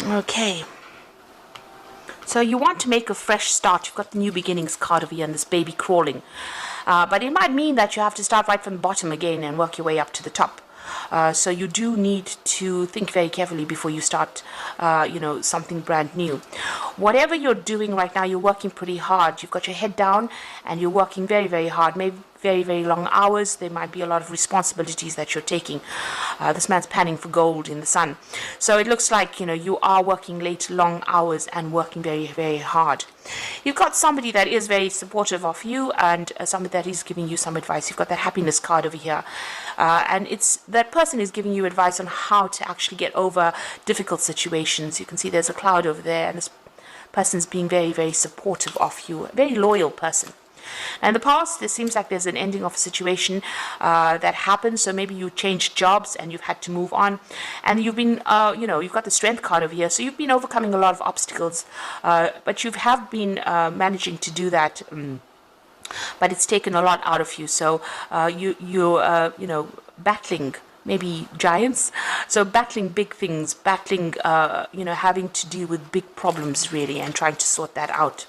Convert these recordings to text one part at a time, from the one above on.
Okay. So you want to make a fresh start. You've got the new beginnings card over here and this baby crawling. But it might mean that you have to start right from the bottom again and work your way up to the top. So you do need to think very carefully before you start, something brand new. Whatever you're doing right now, you're working pretty hard. You've got your head down and you're working very, very hard. Maybe very, very long hours. There might be a lot of responsibilities that you're taking. This man's panning for gold in the sun. So it looks like, you are working late, long hours and working very, very hard. You've got somebody that is very supportive of you and somebody that is giving you some advice. You've got that happiness card over here. And it's that person is giving you advice on how to actually get over difficult situations. You can see there's a cloud over there and this person's being very, very supportive of you. A very loyal person. And in the past, it seems like there's an ending of a situation that happened. So maybe you changed jobs and you've had to move on. And you've been, you've got the strength card over here. So you've been overcoming a lot of obstacles. But you have been managing to do that. But it's taken a lot out of you. So you're battling maybe giants. So battling big things, battling, having to deal with big problems really and trying to sort that out.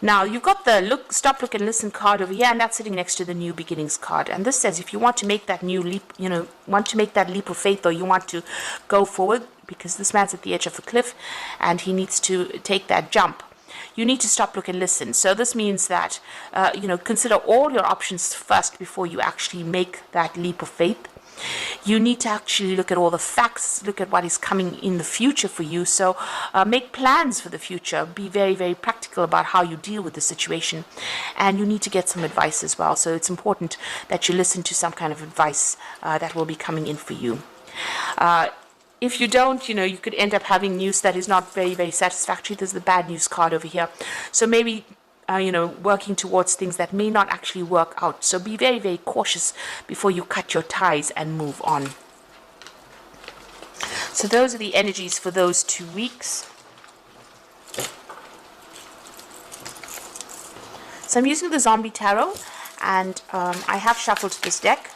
Now, you've got the stop, look, and listen card over here, and that's sitting next to the new beginnings card. And this says if you want to make that new leap, want to make that leap of faith, or you want to go forward, because this man's at the edge of the cliff, and he needs to take that jump. You need to stop, look, and listen. So this means that, consider all your options first before you actually make that leap of faith. You need to actually look at all the facts, look at what is coming in the future for you. So make plans for the future. Be very, very practical about how you deal with the situation. And you need to get some advice as well. So it's important that you listen to some kind of advice that will be coming in for you. If you don't, you could end up having news that is not very, very satisfactory. There's the bad news card over here. So maybe working towards things that may not actually work out. So be very, very cautious before you cut your ties and move on. So those are the energies for those 2 weeks. So I'm using the Zombie Tarot, and I have shuffled this deck.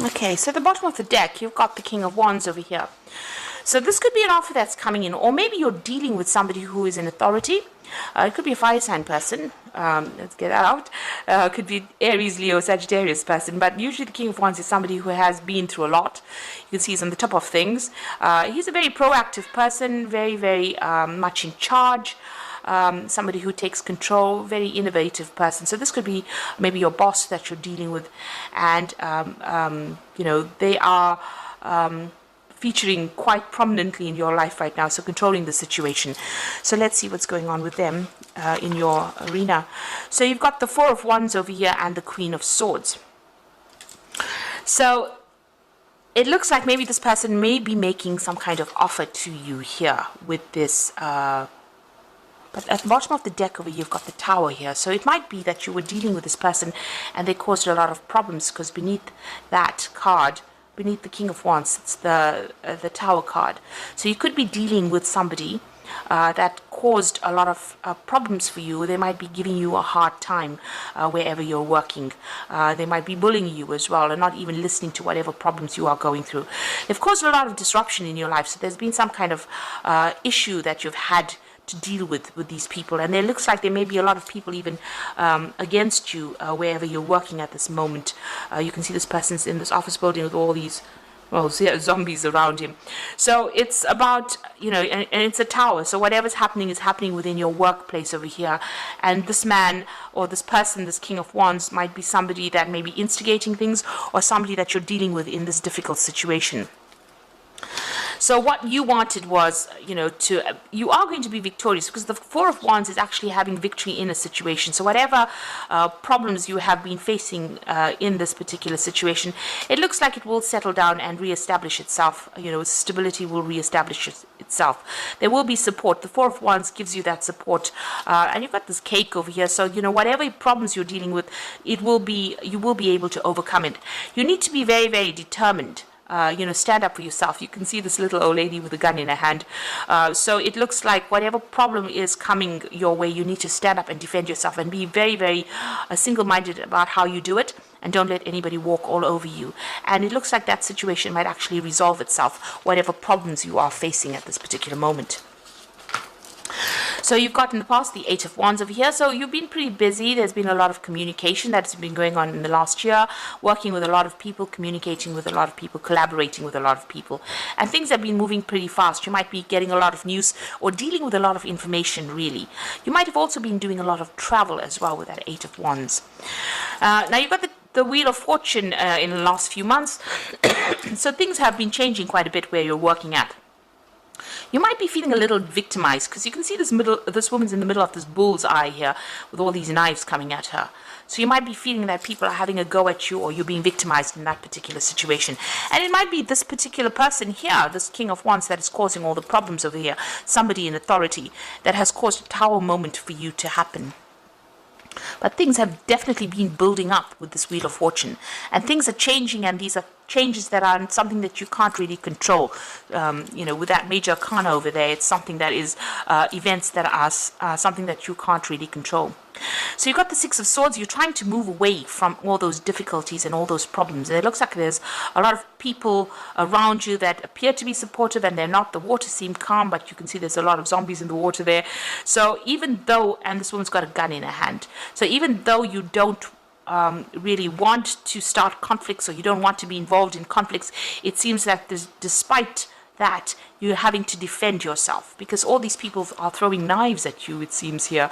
Okay, so at the bottom of the deck, you've got the King of Wands over here. So this could be an offer that's coming in, or maybe you're dealing with somebody who is in authority. It could be a fire sign person. Let's get that out. It could be Aries, Leo, Sagittarius person. But usually the King of Wands is somebody who has been through a lot. You can see he's on the top of things. He's a very proactive person, very, very much in charge. Somebody who takes control, very innovative person. So this could be maybe your boss that you're dealing with, and they are featuring quite prominently in your life right now, so controlling the situation. So let's see what's going on with them in your arena. So you've got the Four of Wands over here and the Queen of Swords. So it looks like maybe this person may be making some kind of offer to you here with this but at the bottom of the deck over here, you've got the Tower here. So it might be that you were dealing with this person and they caused a lot of problems, because beneath that card, beneath the King of Wands, it's the Tower card. So you could be dealing with somebody that caused a lot of problems for you. They might be giving you a hard time wherever you're working. They might be bullying you as well and not even listening to whatever problems you are going through. They've caused a lot of disruption in your life. So there's been some kind of issue that you've had to deal with these people, and it looks like there may be a lot of people even against you wherever you're working at this moment. You can see this person's in this office building with all these zombies around him. So it's about, and it's a tower, so whatever's happening is happening within your workplace over here. And this man or this person, this King of Wands, might be somebody that may be instigating things, or somebody that you're dealing with in this difficult situation. So what you wanted was, you are going to be victorious, because the Four of Wands is actually having victory in a situation. So whatever problems you have been facing in this particular situation, it looks like it will settle down and reestablish itself. Stability will reestablish itself. There will be support. The Four of Wands gives you that support, and you've got this cake over here. So whatever problems you're dealing with, you will be able to overcome it. You need to be very, very determined. Stand up for yourself. You can see this little old lady with a gun in her hand. So it looks like whatever problem is coming your way, you need to stand up and defend yourself, and be very, very single-minded about how you do it, and don't let anybody walk all over you. And it looks like that situation might actually resolve itself, whatever problems you are facing at this particular moment. So you've got in the past the Eight of Wands over here. So you've been pretty busy. There's been a lot of communication that's been going on in the last year, working with a lot of people, communicating with a lot of people, collaborating with a lot of people. And things have been moving pretty fast. You might be getting a lot of news or dealing with a lot of information, really. You might have also been doing a lot of travel as well with that Eight of Wands. Now you've got the Wheel of Fortune in the last few months. So things have been changing quite a bit where you're working at. You might be feeling a little victimized, because you can see this woman's in the middle of this bull's eye here with all these knives coming at her. So you might be feeling that people are having a go at you, or you're being victimized in that particular situation. And it might be this particular person here, this King of Wands, that is causing all the problems over here. Somebody in authority that has caused a tower moment for you to happen. But things have definitely been building up with this Wheel of Fortune, and things are changing, and these are changes that are something that you can't really control. With that Major Arcana over there, it's something that is events that are something that you can't really control. So you've got the Six of Swords. You're trying to move away from all those difficulties and all those problems. And it looks like there's a lot of people around you that appear to be supportive, and they're not. The water seems calm, but you can see there's a lot of zombies in the water there. So even though, and this woman's got a gun in her hand, so even though you don't really want to start conflicts, or you don't want to be involved in conflicts, it seems that despite that, you're having to defend yourself, because all these people are throwing knives at you, it seems here.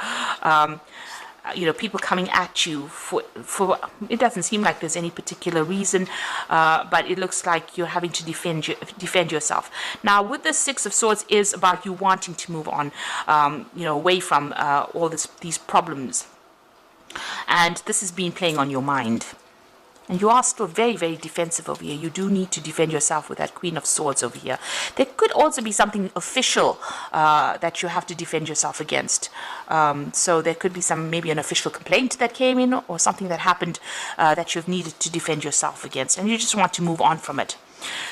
People coming at you for it doesn't seem like there's any particular reason, but it looks like you're having to defend yourself. Now, with the Six of Swords is about you wanting to move on, away from all these problems. And this has been playing on your mind. And you are still very, very defensive over here. You do need to defend yourself with that Queen of Swords over here. There could also be something official that you have to defend yourself against. So there could be maybe an official complaint that came in, or something that happened that you've needed to defend yourself against. And you just want to move on from it.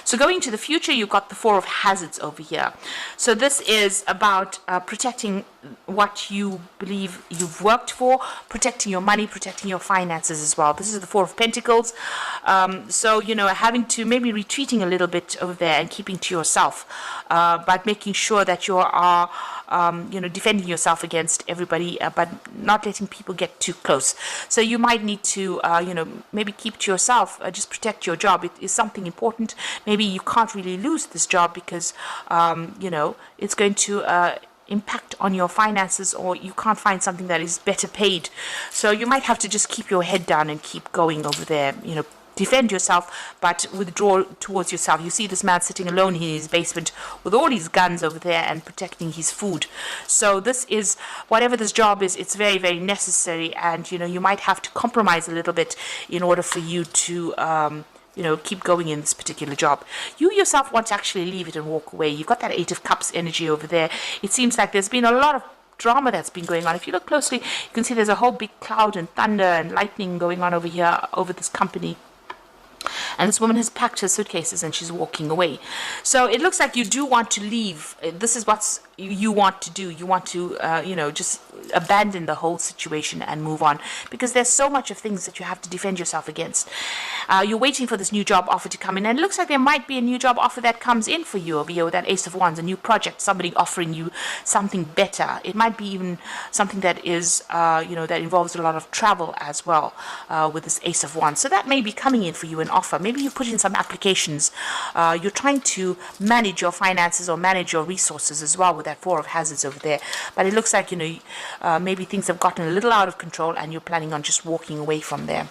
So going to the future, you've got the Four of Hazards over here. So this is about protecting what you believe you've worked for, protecting your money, protecting your finances as well. This is the Four of Pentacles. So, having to maybe retreating a little bit over there and keeping to yourself, but making sure that you are defending yourself against everybody, but not letting people get too close. So you might need to, maybe keep to yourself, just protect your job. It is something important. Maybe you can't really lose this job because, it's going to impact on your finances, or you can't find something that is better paid. So you might have to just keep your head down and keep going over there, defend yourself, but withdraw towards yourself. You see this man sitting alone in his basement with all his guns over there and protecting his food. So this is, whatever this job is, it's very, very necessary, and you might have to compromise a little bit in order for you to keep going in this particular job. You yourself want to actually leave it and walk away. You've got that Eight of Cups energy over there. It seems like there's been a lot of drama that's been going on. If you look closely, you can see there's a whole big cloud and thunder and lightning going on over here, over this company. And this woman has packed her suitcases and she's walking away. So it looks like you do want to leave. This is what you want to do. You want to, just abandon the whole situation and move on, because there's so much of things that you have to defend yourself against. You're waiting for this new job offer to come in, and it looks like there might be a new job offer that comes in for you over here with that Ace of Wands, a new project, somebody offering you something better. It might be even something that is, that involves a lot of travel as well, with this Ace of Wands. So that may be coming in for you, an offer. Maybe you put in some applications. You're trying to manage your finances or manage your resources as well with that Four of Hazards over there. But it looks like, maybe things have gotten a little out of control and you're planning on just walking away from there.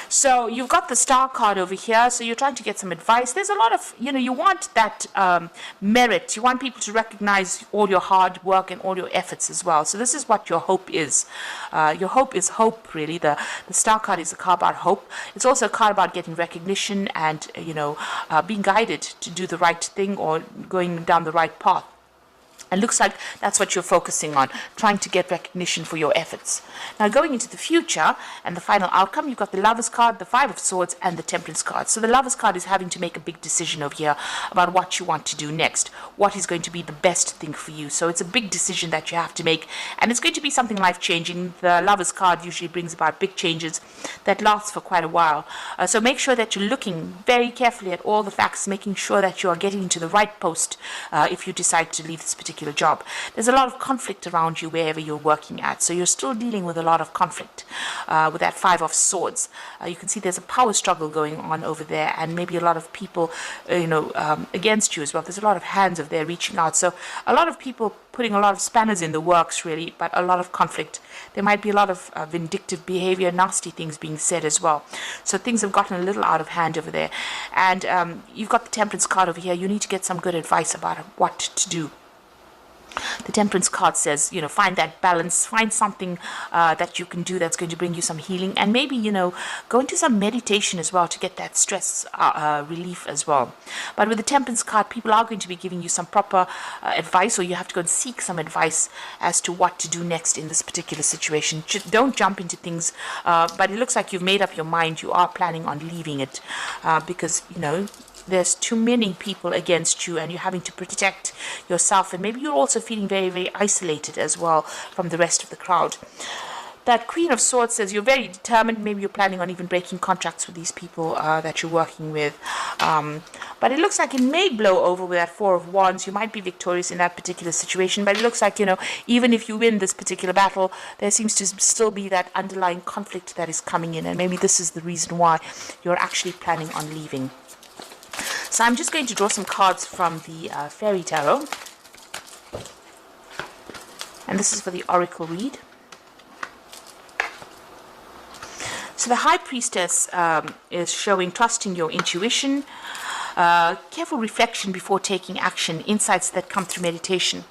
So you've got the star card over here. So you're trying to get some advice. There's a lot of, you want that merit. You want people to recognize all your hard work and all your efforts as well. So this is what your hope is. Your hope is hope, really. The star card is a card about hope. It's also a card about getting recognition and, being guided to do the right thing or going down the right path. And looks like that's what you're focusing on, trying to get recognition for your efforts. Now, going into the future and the final outcome, you've got the Lovers card, the Five of Swords, and the Temperance card. So the Lovers card is having to make a big decision over here about what you want to do next, what is going to be the best thing for you. So it's a big decision that you have to make, and it's going to be something life-changing. The Lovers card usually brings about big changes that last for quite a while. So make sure that you're looking very carefully at all the facts, making sure that you are getting into the right post if you decide to leave this particular job. There's a lot of conflict around you wherever you're working at, so you're still dealing with a lot of conflict with that Five of Swords. You can see there's a power struggle going on over there, and maybe a lot of people against you as well. There's a lot of hands over there reaching out, so a lot of people putting a lot of spanners in the works, really, but a lot of conflict. There might be a lot of vindictive behavior, nasty things being said as well. So things have gotten a little out of hand over there. And you've got the Temperance card over here. You need to get some good advice about what to do. The Temperance card says, find that balance, find something that you can do that's going to bring you some healing, and maybe, go into some meditation as well to get that stress relief as well. But with the Temperance card, people are going to be giving you some proper advice, or you have to go and seek some advice as to what to do next in this particular situation. Don't jump into things, but it looks like you've made up your mind. You are planning on leaving it because, there's too many people against you, and you're having to protect yourself, and maybe you're also feeling very, very isolated as well from the rest of the crowd. That Queen of Swords says you're very determined. Maybe you're planning on even breaking contracts with these people that you're working with. But it looks like it may blow over with that Four of Wands. You might be victorious in that particular situation, but it looks like, even if you win this particular battle, there seems to still be that underlying conflict that is coming in, and maybe this is the reason why you're actually planning on leaving. So I'm just going to draw some cards from the Fairy Tarot. And this is for the Oracle read. So the High Priestess is showing trusting your intuition, careful reflection before taking action, insights that come through meditation.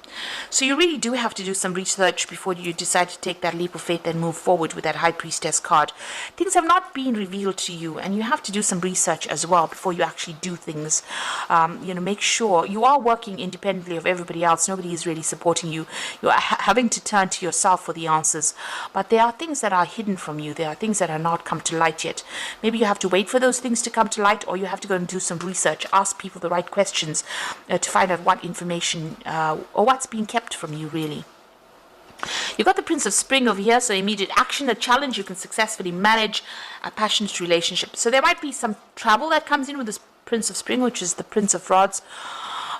So you really do have to do some research before you decide to take that leap of faith and move forward with that High Priestess card. Things have not been revealed to you, and you have to do some research as well before you actually do things. Make sure you are working independently of everybody else. Nobody is really supporting you. You're having to turn to yourself for the answers. But there are things that are hidden from you. There are things that are not come to light yet. Maybe you have to wait for those things to come to light, or you have to go and do some research. Ask people the right questions to find out what information or what's being kept from you, really. You've got the Prince of Spring over here, so immediate action, a challenge you can successfully manage, a passionate relationship. So there might be some trouble that comes in with this Prince of Spring, which is the Prince of Rods.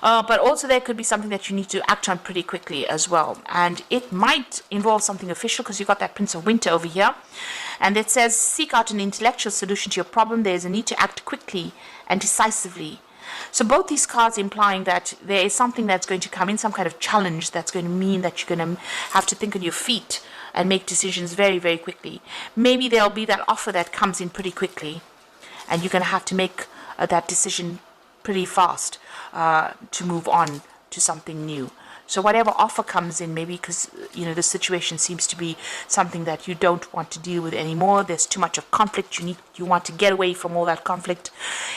But also there could be something that you need to act on pretty quickly as well. And it might involve something official, because you've got that Prince of Winter over here. And it says, seek out an intellectual solution to your problem. There's a need to act quickly and decisively. So both these cards implying that there is something that's going to come in, some kind of challenge that's going to mean that you're going to have to think on your feet and make decisions very, very quickly. Maybe there'll be that offer that comes in pretty quickly, and you're going to have to make that decision pretty fast to move on to something new. So whatever offer comes in, maybe because, the situation seems to be something that you don't want to deal with anymore. There's too much of conflict. You want to get away from all that conflict.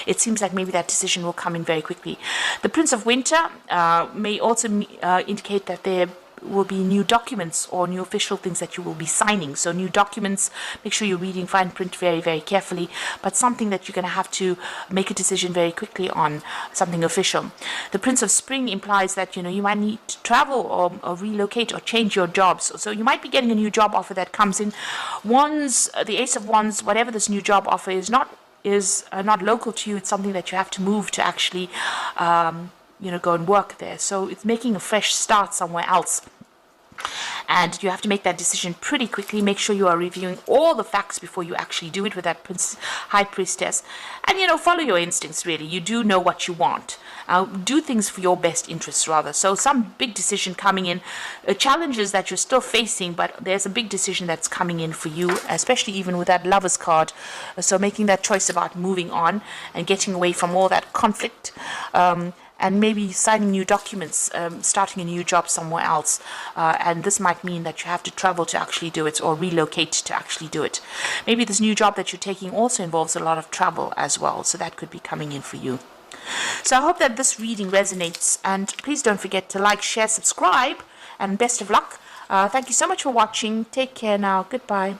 It seems like maybe that decision will come in very quickly. The Prince of Winter may also indicate that there will be new documents or new official things that you will be signing. So new documents, make sure you're reading fine print very, very carefully, but something that you're going to have to make a decision very quickly on, something official. The Prince of Spring implies that, you might need to travel or relocate or change your jobs. So you might be getting a new job offer that comes in. The Ace of Wands, whatever this new job offer is not local to you. It's something that you have to move to actually go and work there. So it's making a fresh start somewhere else. And you have to make that decision pretty quickly. Make sure you are reviewing all the facts before you actually do it with that high priestess. And, follow your instincts, really. You do know what you want. Do things for your best interests, rather. So some big decision coming in, challenges that you're still facing, but there's a big decision that's coming in for you, especially even with that Lover's card. So making that choice about moving on and getting away from all that conflict. And maybe signing new documents, starting a new job somewhere else. And this might mean that you have to travel to actually do it, or relocate to actually do it. Maybe this new job that you're taking also involves a lot of travel as well, so that could be coming in for you. So I hope that this reading resonates, and please don't forget to like, share, subscribe, and best of luck. Thank you so much for watching. Take care now. Goodbye.